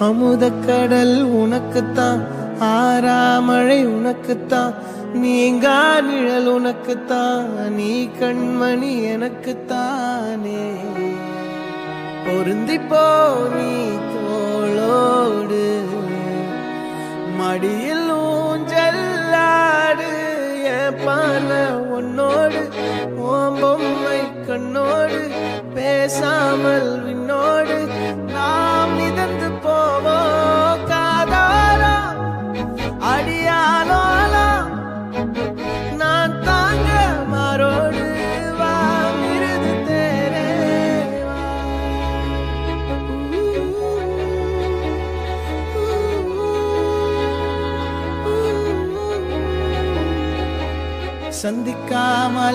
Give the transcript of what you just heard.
அமுதக்கடல் உனக்குத்தான், ஆறாமழை உனக்குத்தான், நீங்கா நிழல் உனக்குத்தான், நீ கண்மணி எனக்குத்தானே. பொருந்திப்போ நீ தோளோடு, மடியில் ஊஞ்சல்லாடு, என் பார்வை உன்னோடு, ஓம் பொம்மை கண்ணோடு, பேசாமல் விண்ணோடு நாம் மிதந்து போவோம் காதாரா அடியாலோலா. நான் தாங்க மாறோடு வா மிருது தேரே வா. சந்திக்காமல்